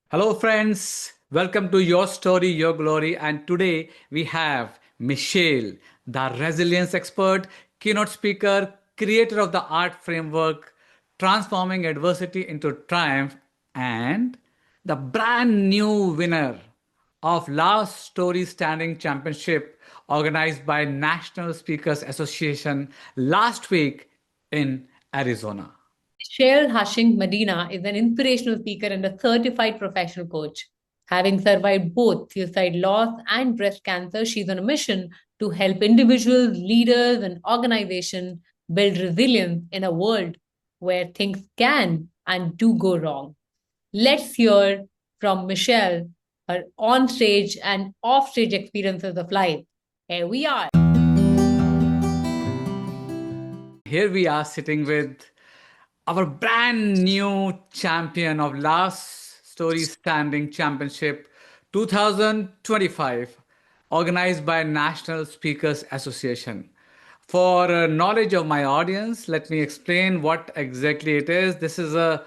Hello, friends. Welcome to Your Story, Your Glory. And today we have Michelle, the resilience expert, keynote speaker, creator of the art framework, transforming adversity into triumph, and the brand new winner of Last Story Standing Championship organized by National Speakers Association last week in Arizona. Michelle Hutchings-Medina is an inspirational speaker and a certified professional coach. Having survived both suicide loss and breast cancer, she's on a mission to help individuals, leaders, and organizations build resilience in a world where things can and do go wrong. Let's hear from Michelle, her on stage and off stage experiences of life. Here we are. Here we are sitting with our brand new champion of Last Story Standing Championship 2025, organized by National Speakers Association. For knowledge of my audience, let me explain what exactly it is. This is a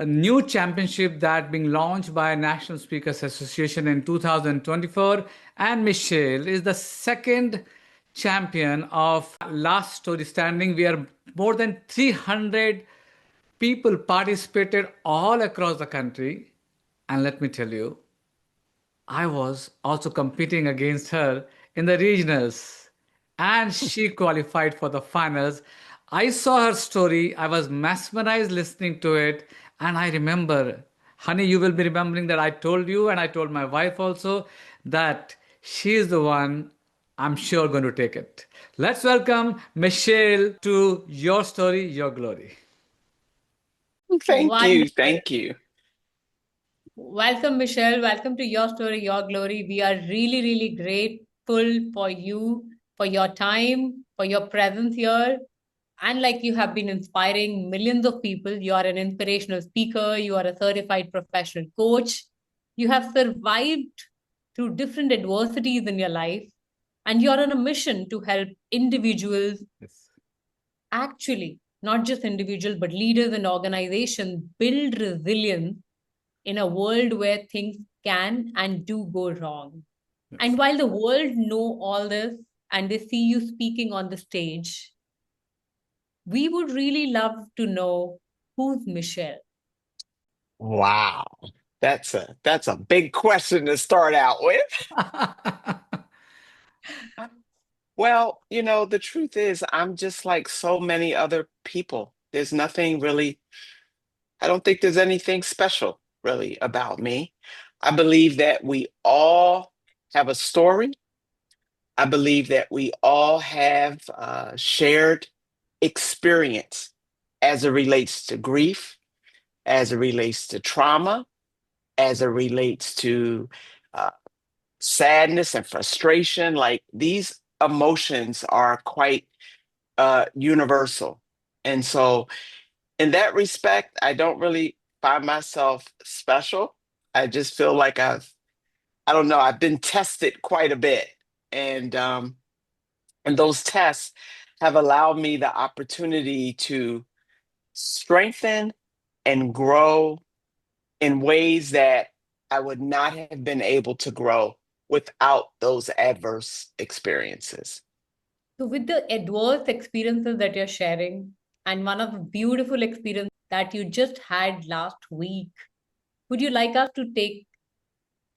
new championship that being launched by National Speakers Association in 2024, and Michelle is the second champion of Last Story Standing. We are more than 300 people participated all across the country. And let me tell you, I was also competing against her in the regionals, and she qualified for the finals. I saw her story, I was mesmerized listening to it, and I remember, honey, you will be remembering that I told you, and I told my wife also, that she is the one I'm sure going to take it. Let's welcome Michelle to Your Story, Your Glory. Thank you. Wonderful. Thank you. Welcome, Michelle. Welcome to Your Story, Your Glory. We are really, really grateful for you, for your time, for your presence here. And like you have been inspiring millions of people, you are an inspirational speaker, you are a certified professional coach. You have survived through different adversities in your life, and you're on a mission to help individuals, Yes. actually, not just individuals, but leaders and organizations build resilience in a world where things can and do go wrong. And Yes. while the world know all this and they see you speaking on the stage, we would really love to know who's Michelle. Wow. That's a big question to start out with. Well, the truth is I'm just like so many other people. There's nothing really, I don't think there's anything special really about me. I believe that we all have a story. I believe that we all have shared experience as it relates to grief, as it relates to trauma, as it relates to uh, sadness and frustration. Like these emotions are quite universal. And so, in that respect, I don't really find myself special. I just feel like I don't know, I've been tested quite a bit. And, um, and those tests have allowed me the opportunity to strengthen and grow in ways that I would not have been able to grow without those adverse experiences. So, with the adverse experiences that you're sharing, and one of the beautiful experiences that you just had last week, would you like us to take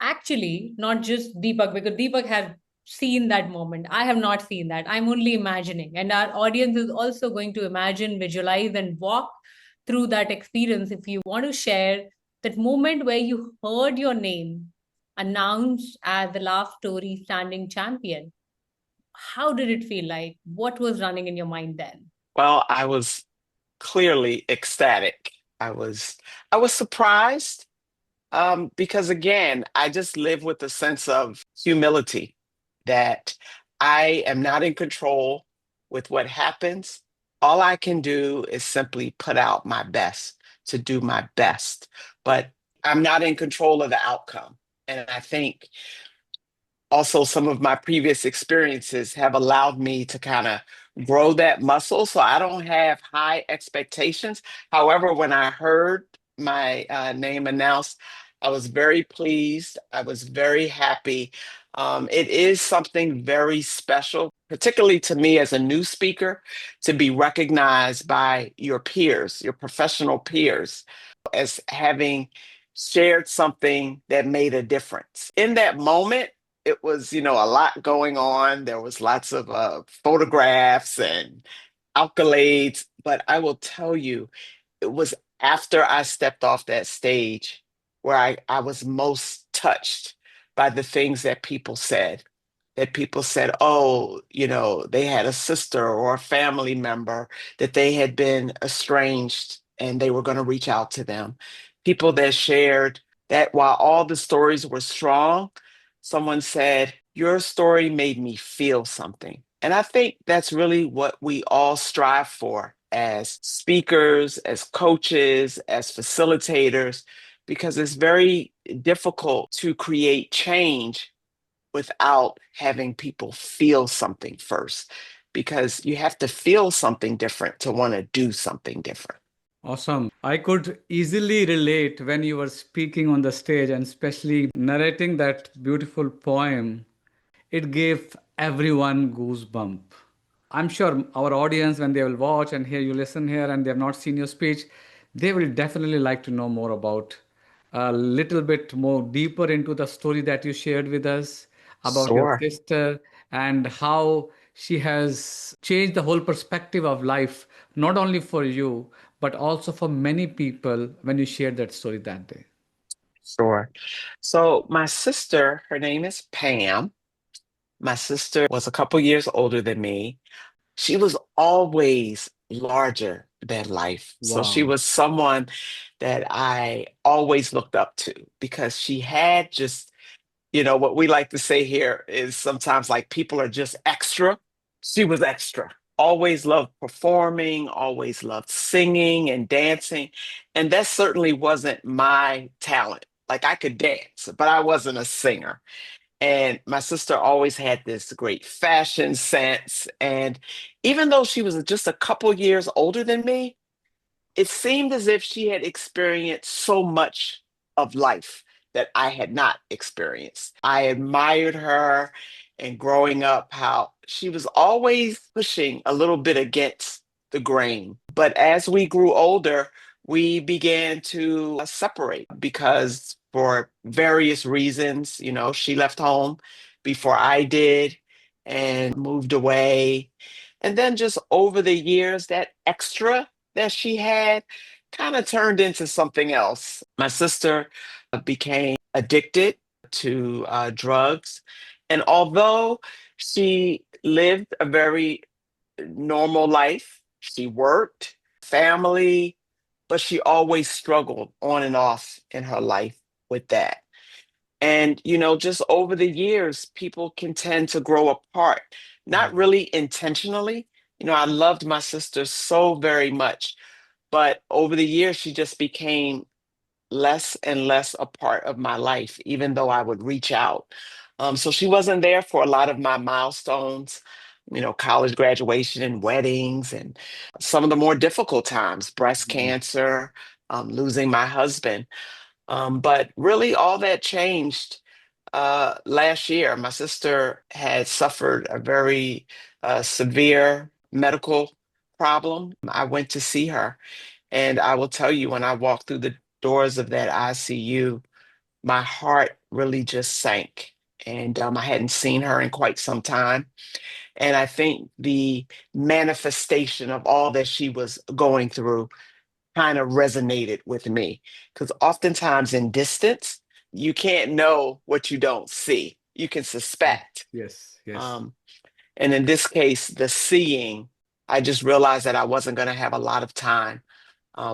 actually not just Deepak, because Deepak has seen that moment. I have not seen that. I'm only imagining. And our audience is also going to imagine, visualize, and walk through that experience. If you want to share that moment where you heard your name announced as the last story standing champion, how did it feel like? What was running in your mind then? Well, I was clearly ecstatic. I was surprised because again, I just live with a sense of humility that I am not in control with what happens. All I can do is simply put out my best to do my best, but I'm not in control of the outcome. And I think also some of my previous experiences have allowed me to kind of grow that muscle. So I don't have high expectations. However, when I heard my name announced, I was very pleased. I was very happy. It is something very special, particularly to me as a new speaker, to be recognized by your peers, your professional peers, as having shared something that made a difference. In that moment, it was, a lot going on. There was lots of photographs and accolades, but I will tell you, it was after I stepped off that stage where I was most touched by the things that people said. That people said, oh, they had a sister or a family member that they had been estranged and they were going to reach out to them. People that shared that while all the stories were strong, someone said, your story made me feel something. And I think that's really what we all strive for as speakers, as coaches, as facilitators, because it's very difficult to create change without having people feel something first, because you have to feel something different to want to do something different. Awesome. I could easily relate when you were speaking on the stage and especially narrating that beautiful poem. It gave everyone goosebump. I'm sure our audience, when they will watch and hear you listen here and they have not seen your speech, they will definitely like to know more about a little bit more deeper into the story that you shared with us about your Sure. sister and how she has changed the whole perspective of life, not only for you, but also for many people when you shared that story that day. Sure. So my sister, her name is Pam. My sister was a couple years older than me. She was always larger than life. So she Wow. was someone that I always looked up to because she had just, what we like to say here is sometimes like people are just extra. She was extra. Always loved performing, always loved singing and dancing. And that certainly wasn't my talent. Like I could dance, but I wasn't a singer. And my sister always had this great fashion sense. And even though she was just a couple years older than me, it seemed as if she had experienced so much of life that I had not experienced. I admired her and growing up how she was always pushing a little bit against the grain. But as we grew older, we began to separate because for various reasons, she left home before I did and moved away. And then just over the years, that extra that she had kind of turned into something else. My sister became addicted to drugs. And although she lived a very normal life, she worked, family, but she always struggled on and off in her life with that. And, just over the years, people can tend to grow apart, not really intentionally. I loved my sister so very much, but over the years, she just became less and less a part of my life, even though I would reach out. So she wasn't there for a lot of my milestones, college graduation and weddings, and some of the more difficult times, breast cancer, losing my husband. But really, all that changed last year. My sister had suffered a very severe medical problem. I went to see her, and I will tell you, when I walked through the doors of that ICU, my heart really just sank. And I hadn't seen her in quite some time. And I think the manifestation of all that she was going through kind of resonated with me. Because oftentimes in distance, you can't know what you don't see. You can suspect. Yes, yes. Um, and in this case, the seeing, I just realized that I wasn't going to have a lot of time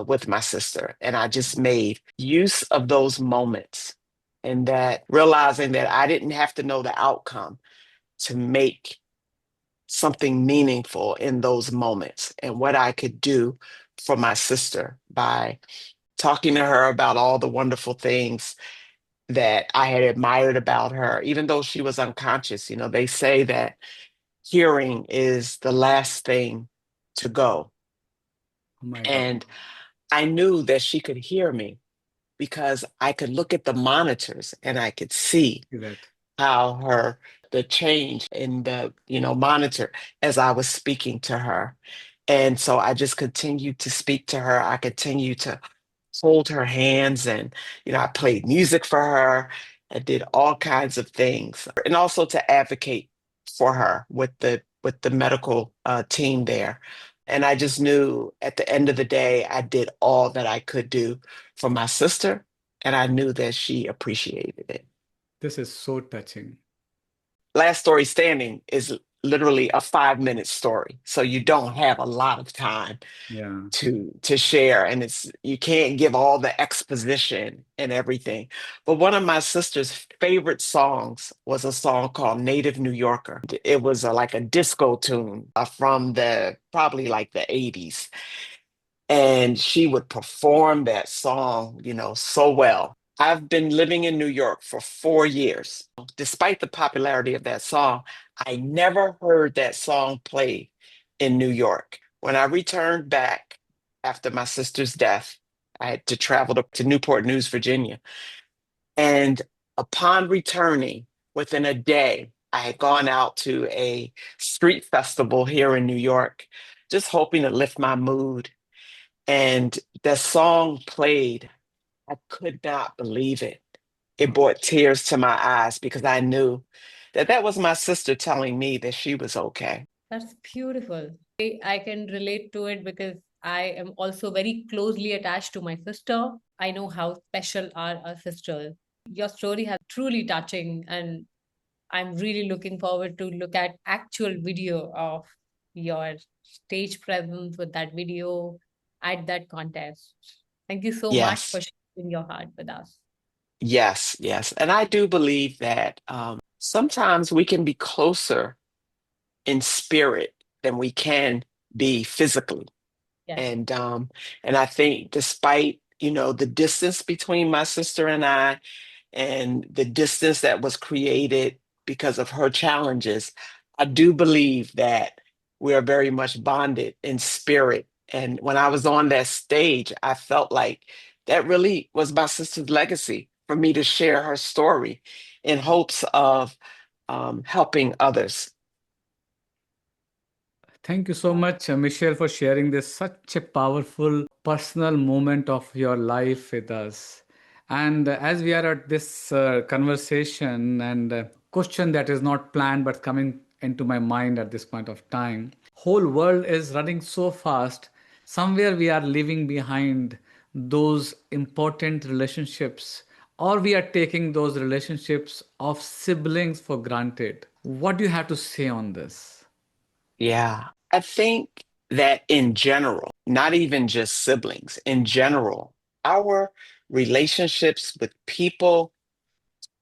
with my sister. And I just made use of those moments and that realizing that I didn't have to know the outcome to make something meaningful in those moments and what I could do for my sister by talking to her about all the wonderful things that I had admired about her, even though she was unconscious. They say that hearing is the last thing to go. Oh my God. And I knew that she could hear me. because I could look at the monitors and I could see See that. how the change in the, monitor as I was speaking to her. And so I just continued to speak to her. I continued to hold her hands, and I played music for her. I did all kinds of things, and also to advocate for her with the medical team there. And I just knew at the end of the day, I did all that I could do for my sister, and I knew that she appreciated it. This is so touching. Last Story Standing is literally a 5-minute story, so you don't have a lot of time Yeah. to share, and it's you can't give all the exposition and everything. But one of my sister's favorite songs was a song called Native New Yorker. It was like a disco tune from the probably like the 80s, and she would perform that song, so well. I've been living in New York for 4 years. Despite the popularity of that song, I never heard that song played in New York. When I returned back after my sister's death, I had to travel to Newport News, Virginia. And upon returning, within a day, I had gone out to a street festival here in New York, just hoping to lift my mood. And the song played. I could not believe it. It Wow. brought tears to my eyes because I knew that that was my sister telling me that she was okay. That's beautiful. I can relate to it because I am also very closely attached to my sister. I know how special are our sisters. Your story has truly touching, and I'm really looking forward to look at actual video of your stage presence with that video at that contest. Thank you so much for Yes, sharing your heart with us. yes, yes. And I do believe that sometimes we can be closer in spirit than we can be physically. Yes. And I think despite, the distance between my sister and I, and the distance that was created because of her challenges, I do believe that we are very much bonded in spirit. And when I was on that stage, I felt like that really was my sister's legacy for me to share her story in hopes of helping others. Thank you so much, Michelle, for sharing this such a powerful personal moment of your life with us. And as we are at this conversation and question that is not planned but coming into my mind at this point of time, whole world is running so fast. Somewhere we are leaving behind those important relationships, or we are taking those relationships of siblings for granted. What do you have to say on this? Yeah. I think that in general, not even just siblings, in general, our relationships with people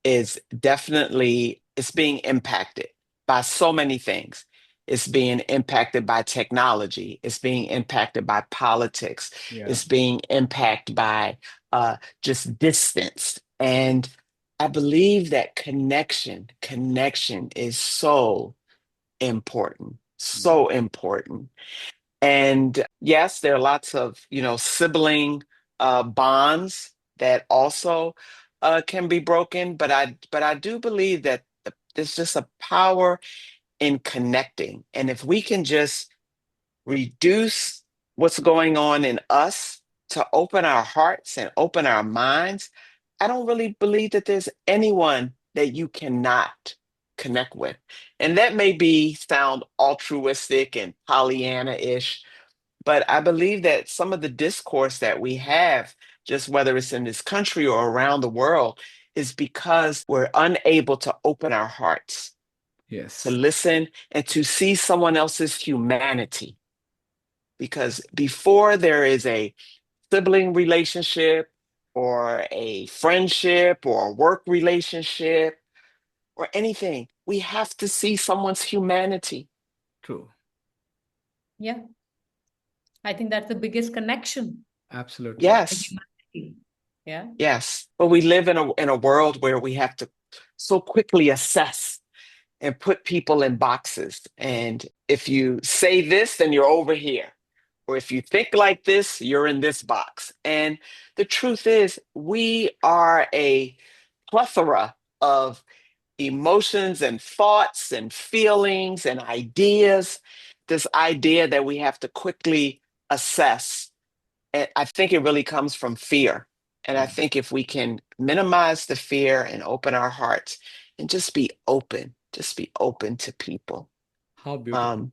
is definitely it's being impacted by so many things. It's being impacted by technology. It's being impacted by politics. Yeah. It's being impacted by just distance. And I believe that connection is so important, Yeah. so important. And yes, there are lots of, sibling bonds that also can be broken, but I do believe that there's just a power in connecting. And if we can just reduce what's going on in us to open our hearts and open our minds, I don't really believe that there's anyone that you cannot connect with. And that may be sound altruistic and Pollyanna-ish, but I believe that some of the discourse that we have, just whether it's in this country or around the world, is because we're unable to open our hearts, to Yes. listen, and to see someone else's humanity. Because before there is a sibling relationship or a friendship or a work relationship or anything, we have to see someone's humanity. True. Yeah. I think that's the biggest connection. Absolutely. The Yes, humanity. Yeah. yes. But we live in a world where we have to so quickly assess and put people in boxes. And if you say this, then you're over here. or if you think like this, you're in this box. And the truth is, we are a plethora of emotions and thoughts and feelings and ideas. This idea that we have to quickly assess. And I think it really comes from fear. And I think if we can minimize the fear and open our hearts and just be open to people, How beautiful. um,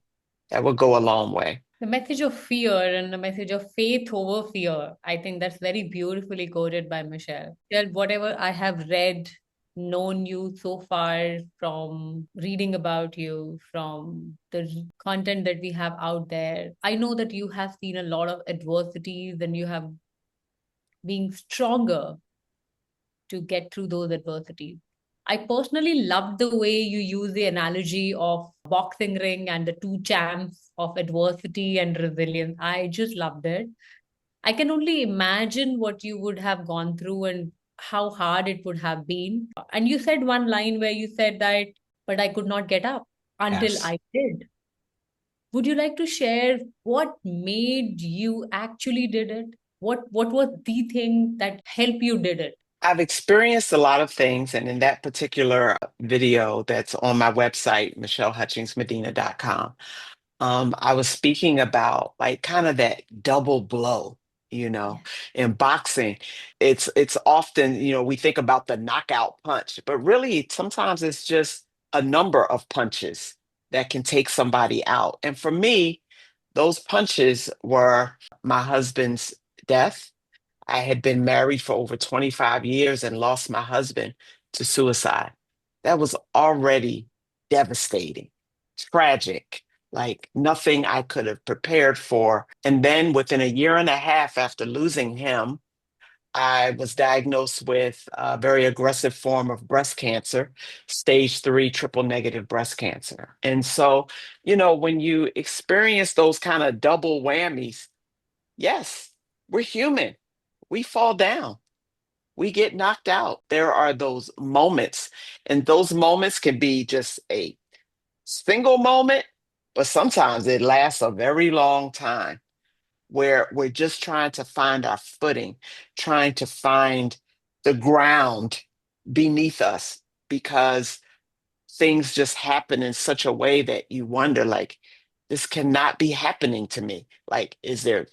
that will go a long way. The message of fear and the message of faith over fear. I think that's very beautifully quoted by Michelle. Michelle, whatever I have read, known you so far, from reading about you, from the content that we have out there, I know that you have seen a lot of adversities and you have been stronger to get through those adversities. I personally loved the way you use the analogy of boxing ring and the two champs of adversity and resilience. I just loved it. I can only imagine what you would have gone through and how hard it would have been. And you said one line where you said that, but I could not get up until Yes. I did. Would you like to share what made you actually did it? What was the thing that helped you did it? I've experienced a lot of things, and in that particular video that's on my website, MichelleHutchingsMedina.com, I was speaking about like kind of that double blow, you know, Yeah. in boxing. It's often, we think about the knockout punch, but really sometimes it's just a number of punches that can take somebody out. And for me, those punches were my husband's death. I had been married for over 25 years and lost my husband to suicide. That was already devastating, tragic, like nothing I could have prepared for. And then within a year and a half after losing him, I was diagnosed with a very aggressive form of breast cancer, stage 3 triple negative breast cancer. And so, when you experience those kind of double whammies, yes, we're human. We fall down. We get knocked out. There are those moments, and those moments can be just a single moment, but sometimes it lasts a very long time where we're just trying to find our footing, trying to find the ground beneath us because things just happen in such a way that you wonder, like, this cannot be happening to me. Like, is there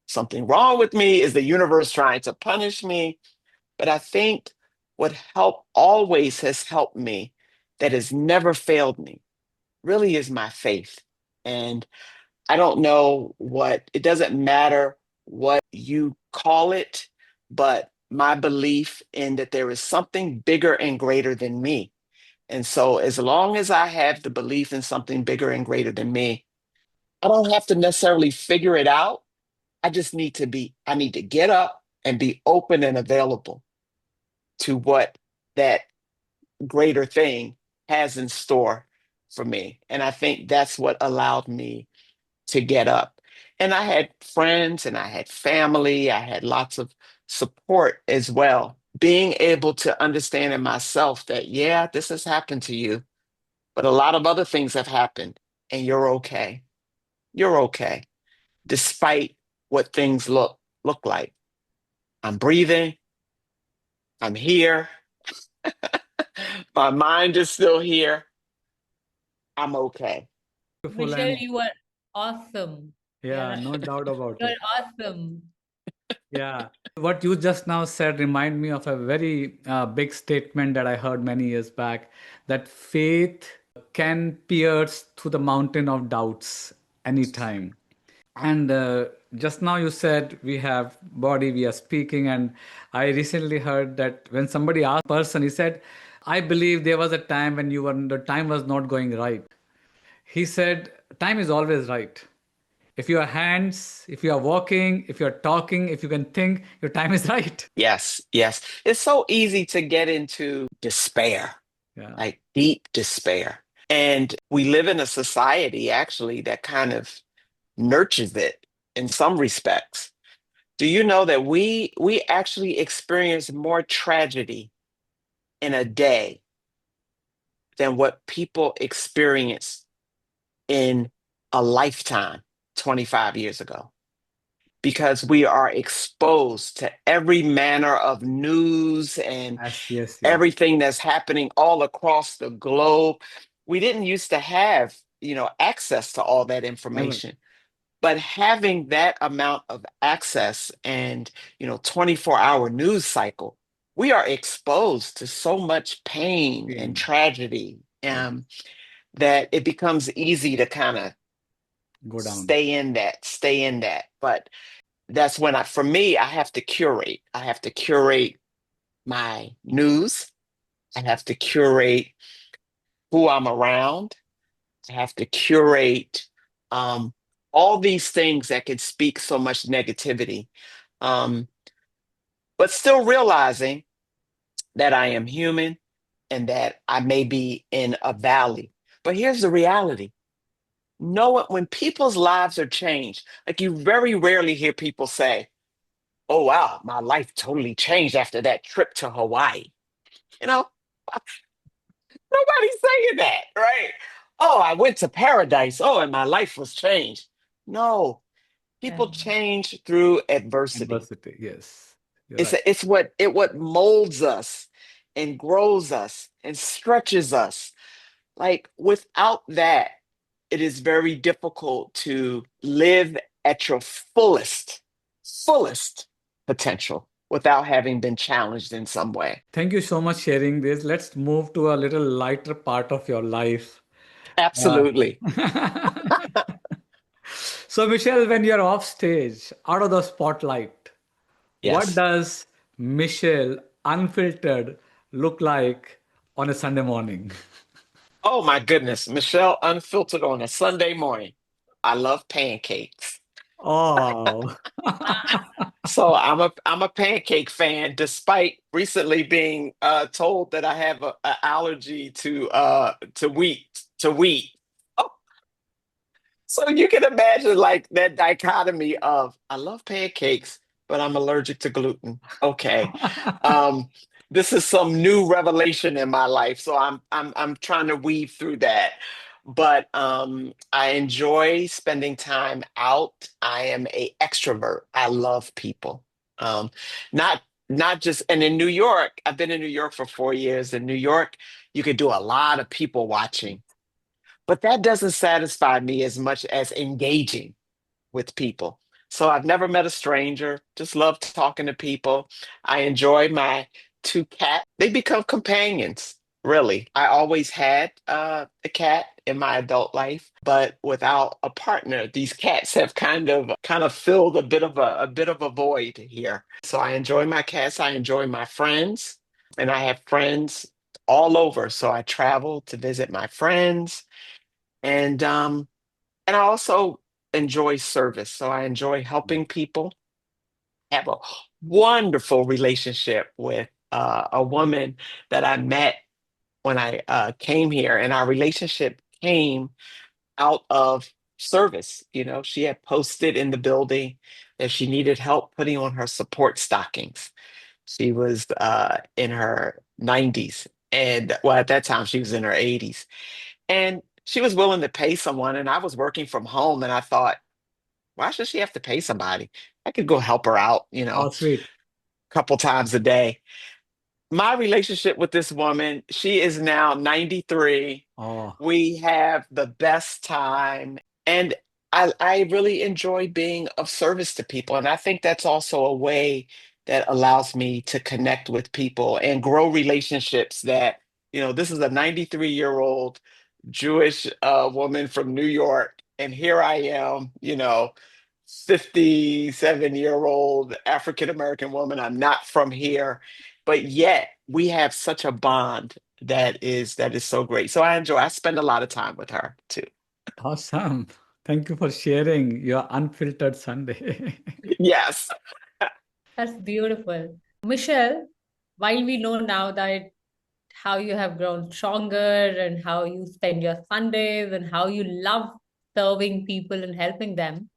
something wrong with me? Is the universe trying to punish me? But I think what always has helped me, that has never failed me, really is my faith. And I don't know it doesn't matter what you call it, but my belief in that there is something bigger and greater than me. And so as long as I have the belief in something bigger and greater than me, I don't have to necessarily figure it out. I need to get up and be open and available to what that greater thing has in store for me. And I think that's what allowed me to get up. And I had friends and I had family, I had lots of support as well. Being able to understand in myself that, yeah, this has happened to you, but a lot of other things have happened and you're okay. You're okay, despite what things look like. I'm breathing, I'm here, my mind is still here. I'm okay. Beautiful. Michelle, And you are awesome. yeah, You're no doubt about you're it. awesome. Yeah. What you just now said remind me of a very big statement that I heard many years back, that faith can pierce through the mountain of doubts anytime. And just now you said we have body, we are speaking, and I recently heard that when somebody asked a person, he said, "I believe there was a time when the time was not going right." He said, "Time is always right. If you are hands, if you are walking, if you are talking, if you can think, your time is right." Yes, yes. It's so easy to get into despair, Yeah. like deep despair. And we live in a society actually that kind of nurtures it in some respects. Do you know that we actually experience more tragedy in a day than what people experienced in a lifetime 25 years ago? because we are exposed to every manner of news and Yes, yes, yes. everything that's happening all across the globe. We didn't used to have, access to all that Never. information. But having that amount of access and, 24-hour news cycle, we are exposed to so much pain and Pain. tragedy, Yes. that it becomes easy to kind of Go down. stay in that. But that's when for me, I have to curate. I have to curate my news. I have to curate who I'm around. I have to curate um, all these things that could speak so much negativity, um, but still realizing that I am human and that I may be in a valley. But here's the reality. Know it when people's lives are changed. Like you very rarely hear people say, "Oh wow, my life totally changed after that trip to Hawaii." You know, nobody's saying that, right? Oh, I went to paradise. Oh, and my life was changed. No, Yeah. people change through adversity. Adversity. Yes. You're It's right. what molds us and grows us and stretches us. Like without that, it is very difficult to live at your fullest potential without having been challenged in some way. Thank you so much sharing this. Let's move to a little lighter part of your life. Uh, Absolutely. so, Michelle, when you're off stage, out of the spotlight, what Yes. does Michelle unfiltered look like on a Sunday morning? Oh my goodness. Michelle Unfiltered on a Sunday morning. I love pancakes. Oh, So I'm a pancake fan, despite recently being told that I have a allergy to wheat. Oh, so you can imagine like that dichotomy of I love pancakes, but I'm allergic to gluten. Okay. Um, this is some new revelation in my life, so I'm trying to weave through that. But I enjoy spending time out. I am a extrovert. I love people. Um, not not just and in New York, I've been in New York for 4 years. In New York, you could do a lot of people watching, but that doesn't satisfy me as much as engaging with people. So I've never met a stranger, just love talking to people. I enjoy my two cats. They become companions, really. I always had a cat in my adult life, but without a partner, these cats have kind of filled a bit of a void here. So I enjoy my cats, I enjoy my friends, and I have friends all over. So I travel to visit my friends and I also enjoy service. So I enjoy helping people. Have a wonderful relationship with a woman that I met when I came here, and our relationship came out of service. She had posted in the building that she needed help putting on her support stockings. She was in her 90s, and well, at that time she was in her 80s, and she was willing to pay someone. And I was working from home, and I thought, why should she have to pay somebody? I could go help her out, oh, sweet. a couple times a day. My relationship with this woman, she is now 93. Oh, We have the best time. And I really enjoy being of service to people. And I think that's also a way that allows me to connect with people and grow relationships that, this is a 93-year-old Jewish woman from New York. And here I am, 57-year-old African American woman. I'm not from here, but yet we have such a bond that is so great. So I spend a lot of time with her too. awesome. Thank you for sharing your unfiltered Sunday. Yes. That's beautiful. Michelle, while we know now that how you have grown stronger and how you spend your Sundays and how you love serving people and helping them,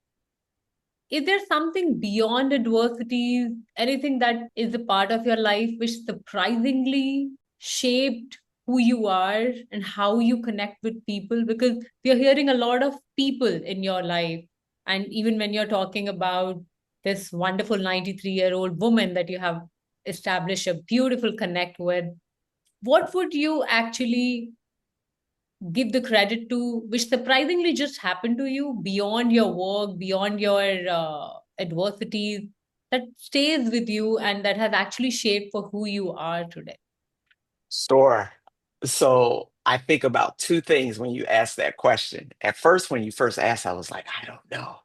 is there something beyond adversities, anything that is a part of your life which surprisingly shaped who you are and how you connect with people? Because we are hearing a lot of people in your life. And even when you're talking about this wonderful 93-year-old woman that you have established a beautiful connect with, what would you actually give the credit to, which surprisingly just happened to you beyond your work, beyond your adversities, that stays with you and that has actually shaped for who you are today? Sure. So I think about two things when you ask that question. At first, when you first asked, I was like, I don't know.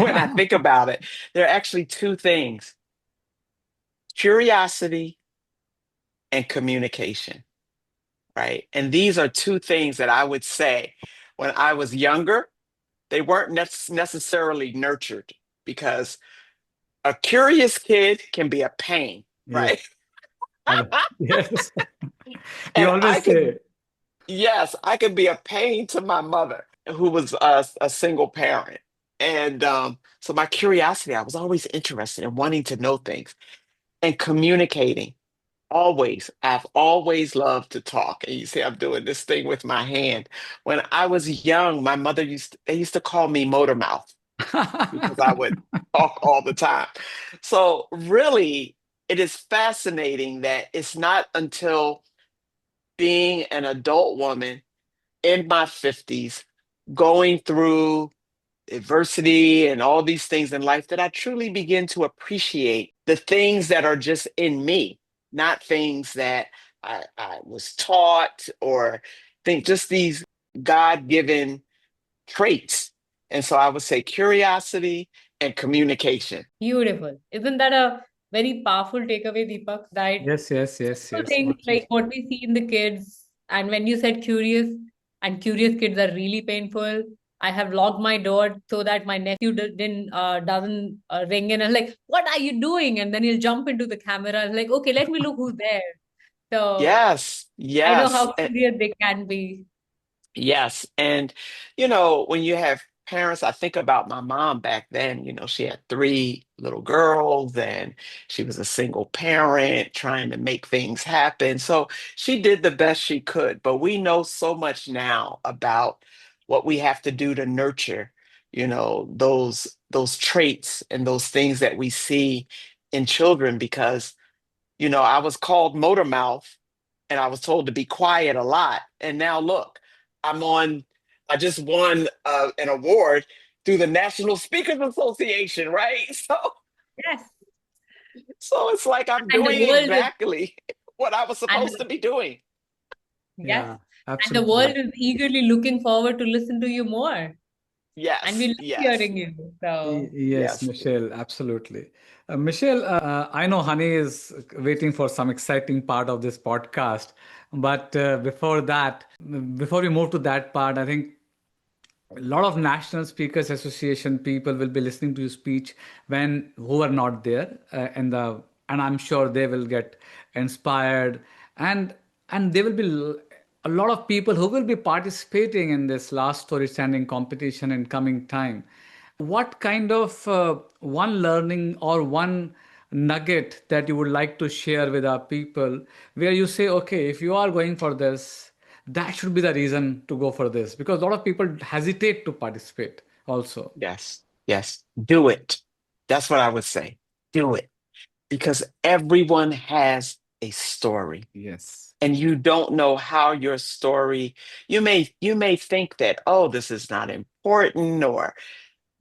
When I think about it, there are actually two things: curiosity and communication, right? And these are two things that I would say when I was younger, they weren't necessarily nurtured, because a curious kid can be a pain, Yes. right? Yes. You And I always could, say. yes, I could be a pain to my mother, who was a single parent. And so my curiosity, I was always interested in wanting to know things and communicating. Always. I've always loved to talk. And you see, I'm doing this thing with my hand. When I was young, my mother they used to call me motor mouth because I would talk all the time. So really, it is fascinating that it's not until being an adult woman in my 50s, going through adversity and all these things in life, that I truly begin to appreciate the things that are just in me, not things that I was taught, or think just these God-given traits. And so I would say curiosity and communication. Beautiful. Isn't that a very powerful takeaway, Deepak? That Yes, yes, yes, simple yes. things like what we see in the kids, and when you said curious, and curious kids are really painful. I have locked my door so that my nephew didn't doesn't ring in and like, what are you doing? And then he'll jump into the camera and like, okay, let me look who's there. So Yes, I know yes. how curious they can be. Yes. And, when you have parents, I think about my mom back then. She had three little girls, and she was a single parent trying to make things happen. So she did the best she could. But we know so much now about what we have to do to nurture, those traits and those things that we see in children, because I was called motor mouth, and I was told to be quiet a lot. And now look, I'm on, I just won an award through the National Speakers Association, right? Yes. So it's like I'm And the doing world is exactly what I was and supposed to be doing. yes. Yeah, And the absolutely. world is eagerly looking forward to listen to you more. And we Yes, love yes, hearing you. So Yes, yes. Michelle, absolutely. Michelle, I know Honey is waiting for some exciting part of this podcast, but before we move to that part, I think a lot of National Speakers Association people will be listening to your speech when who are not there and I'm sure they will get inspired, and there will be a lot of people who will be participating in this last story standing competition in coming time. What kind of one learning or one nugget that you would like to share with our people, where you say, okay, if you are going for this, that should be the reason to go for this, because a lot of people hesitate to participate also. Yes, yes. Do it. That's what I would say. Do it. Because everyone has a story. Yes. And you don't know how your story, you may think that, oh, this is not important, or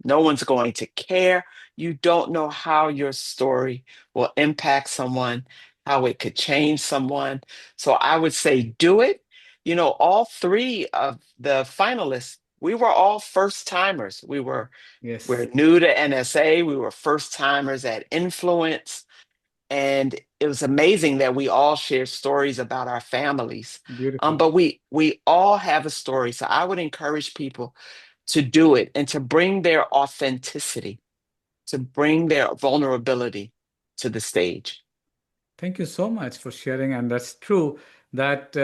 no one's going to care. You don't know how your story will impact someone, how it could change someone. So I would say do it. All three of the finalists, we were all first timers. We're Yes. new to NSA. We were first timers at Influence. And it was amazing that we all shared stories about our families. Beautiful. But we all have a story. So I would encourage people to do it and to bring their authenticity, to bring their vulnerability to the stage. Thank you so much for sharing. And that's true that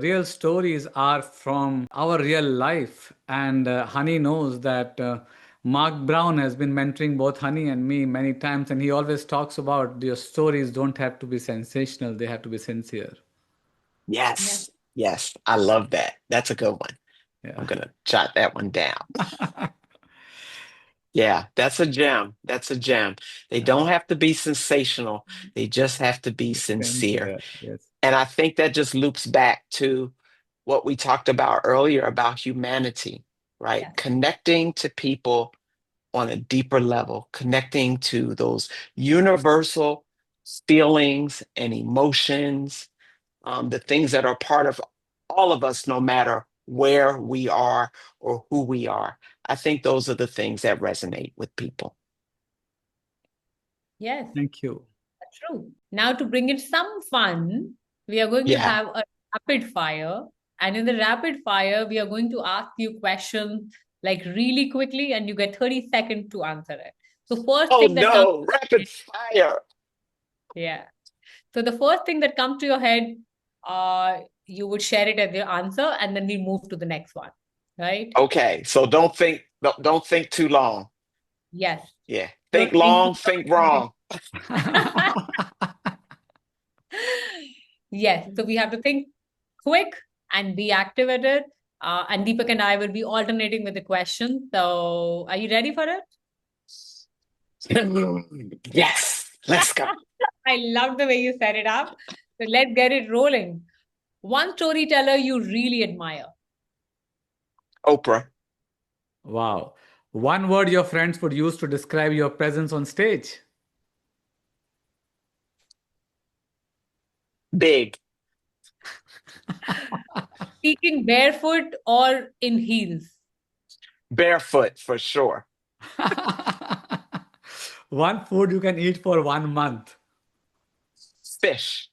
real stories are from our real life. And Honey knows that Mark Brown has been mentoring both Honey and me many times. And he always talks about your stories don't have to be sensational, they have to be sincere. yes. Yes, yes, I love that. That's a good one. I'm Yeah. going to jot that one down. Yeah, that's a gem. That's a gem. They don't have to be sensational. They just have to be sincere. Sincere. Yes. And I think that just loops back to what we talked about earlier about humanity, right? Yes. Connecting to people on a deeper level, connecting to those universal feelings and emotions, the things that are part of all of us, no matter where we are or who we are. I think those are the things that resonate with people. Yes, Thank you. true. Now, to bring in some fun, we are going to Yeah. have a rapid fire. And in the rapid fire, we are going to ask you questions like really quickly, and you get 30 seconds to answer it. So, first Oh thing that comes, no, rapid fire. yeah. So, the first thing that comes to your head, you would share it as your answer, and then we move to the next one, right? Okay, so don't think too long. Yes. Yeah. Think Don't think. long, think wrong. Yes. So we have to think quick and be active at it. And Deepak and I will be alternating with the question. So are you ready for it? Yes, let's go. I love the way you set it up. So let's get it rolling. One storyteller you really admire. Oprah, Wow. One word your friends would use to describe your presence on stage. big, Speaking barefoot or in heels. barefoot for sure. One food you can eat for 1 month. Fish,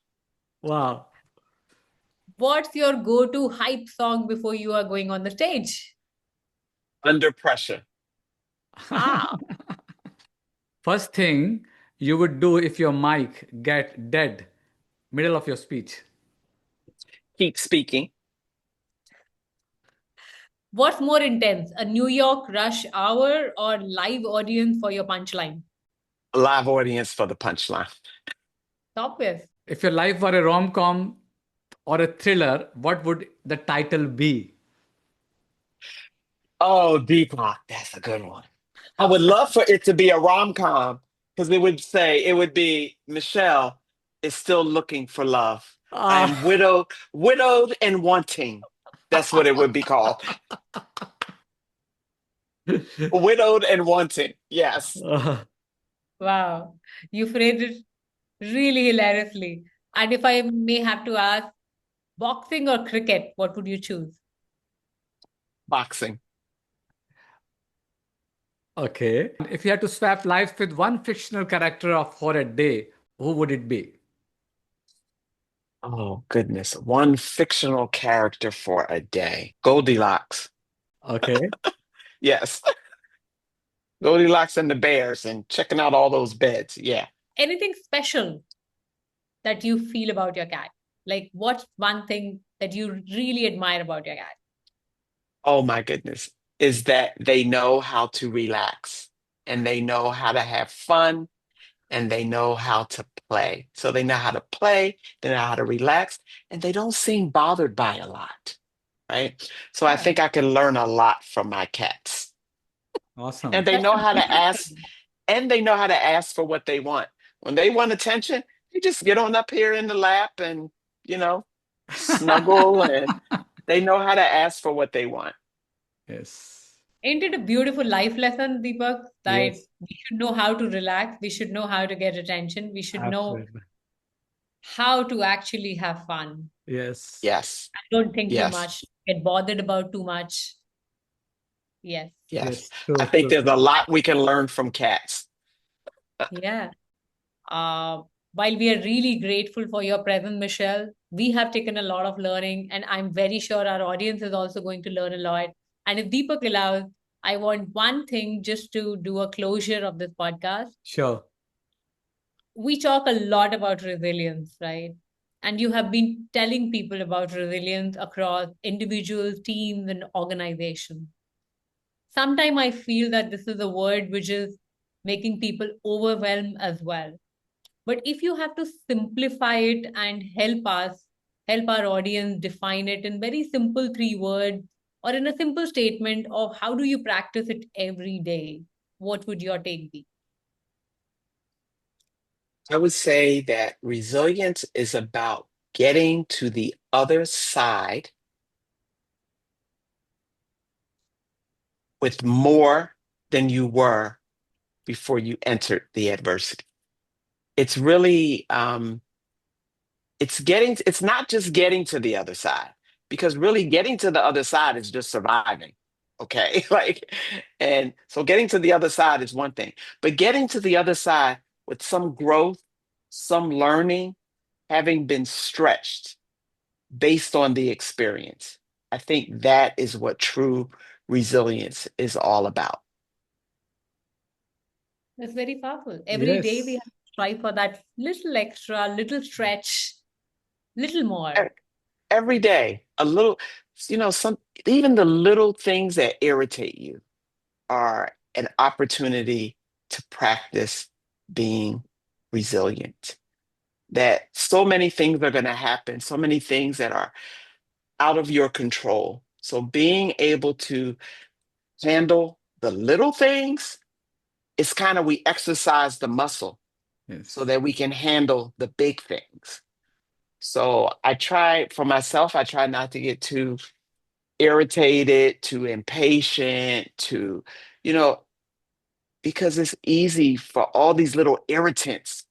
Wow. What's your go-to hype song before you are going on the stage? under pressure. Ah, First thing you would do if your mic get dead middle of your speech. Keep speaking. what's more intense, a New York rush hour or live audience for your punchline? Live audience for the punchline. Top with. If your life were a rom-com or a thriller, what would the title be? Oh, Deepak, that's a good one. I would love for it to be a rom-com because it would be Michelle is still looking for love. I am Ah. widowed and wanting. That's what it would be called. Widowed and wanting. Yes. Wow. You phrased it really hilariously. And if I may have to ask, boxing or cricket, what would you choose? Boxing. Okay. If you had to swap lives with one fictional character for a day, who would it be? Oh, goodness. One fictional character for a day. Goldilocks. Okay. Yes. Goldilocks and the bears and checking out all those beds. Yeah. Anything special that you feel about your cat? Like, what's one thing that you really admire about your cat? Oh my goodness. Is that they know how to relax and they know how to have fun and they know how to play. So they know how to play, they know how to relax, and they don't seem bothered by a lot. Right. So I Yeah. think I can learn a lot from my cats. And Awesome. they That's know the how to beautiful ask, thing. and they know how to ask for what they want. When they want attention, they just get on up here in the lap and, you know, snuggle and they know how to ask for what they want. Yes. Ain't it a beautiful life lesson, Deepak, that Yes. we should know how to relax, we should know how to get attention, we should know Absolutely. how to actually have fun. Yes. Yes. Don't think too Yes. much, get bothered about too much. Yes. Yes. Yes. I True. think True. there's a lot we can learn from cats. Yeah. Uh, while we are really grateful for your presence, Michelle, we have taken a lot of learning, and I'm very sure our audience is also going to learn a lot. And if Deepak allows, I want one thing just to do a closure of this podcast. Sure. We talk a lot about resilience, right? And you have been telling people about resilience across individuals, teams, and organizations. Sometimes I feel that this is a word which is making people overwhelmed as well. But if you have to simplify it and help our audience define it in very simple 3 words or in a simple statement of how do you practice it every day? what would your take be? I would say that resilience is about getting to the other side with more than you were before you entered the adversity. It's really it's not just getting to the other side, because really getting to the other side is just surviving. Okay. And so getting to the other side is one thing, but getting to the other side with some growth, some learning, having been stretched based on the experience. I think that is what true resilience is all about. That's very powerful. Every day we Yes. have to strive for that little extra, little stretch, little E- more. Every day, a little, some even the little things that irritate you are an opportunity to practice being resilient. That so many things are going to happen, so many things that are out of your control. So being able to handle the little things, it's kind of we exercise the muscle so Yes. that we can handle the big things. So I try for myself, I try not to get too irritated, too impatient, too, you know, because it's easy for all these little irritants,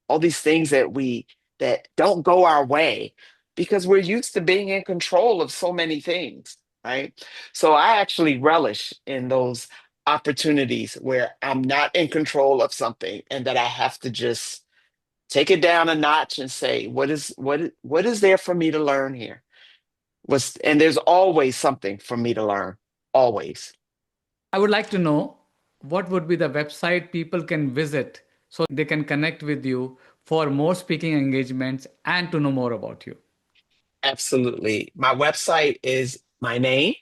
all these things that don't go our way, because we're used to being in control of so many things, right? So I actually relish in those opportunities where I'm not in control of something and that I have to just take it down a notch and say, what is there for me to learn here? And there's always something for me to learn, always. I would like to know what would be the website people can visit so they can connect with you for more speaking engagements and to know more about you. Absolutely. My website is my name,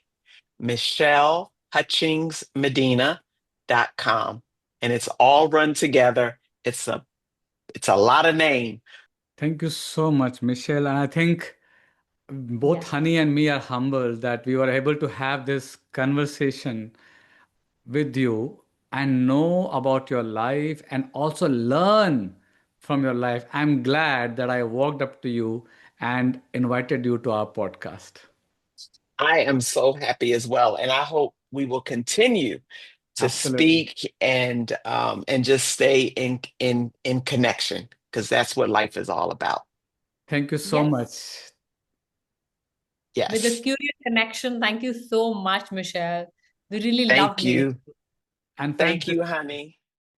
MichelleHutchingsMedina.com. And it's all run together. It's a lot of name. Thank you so much, Michelle. And I think both Yeah. Honey and me are humbled that we were able to have this conversation with you and know about your life and also learn from your life. I'm glad that I walked up to you and invited you to our podcast. I am so happy as well. And I hope we will continue to Absolutely. speak and just stay in connection, because that's what life is all about. Thank you so Yes. much. With this Yes. curious connection, thank you so much, Michelle. We really loved Thank meeting you. you. And friends, Thank you, honey.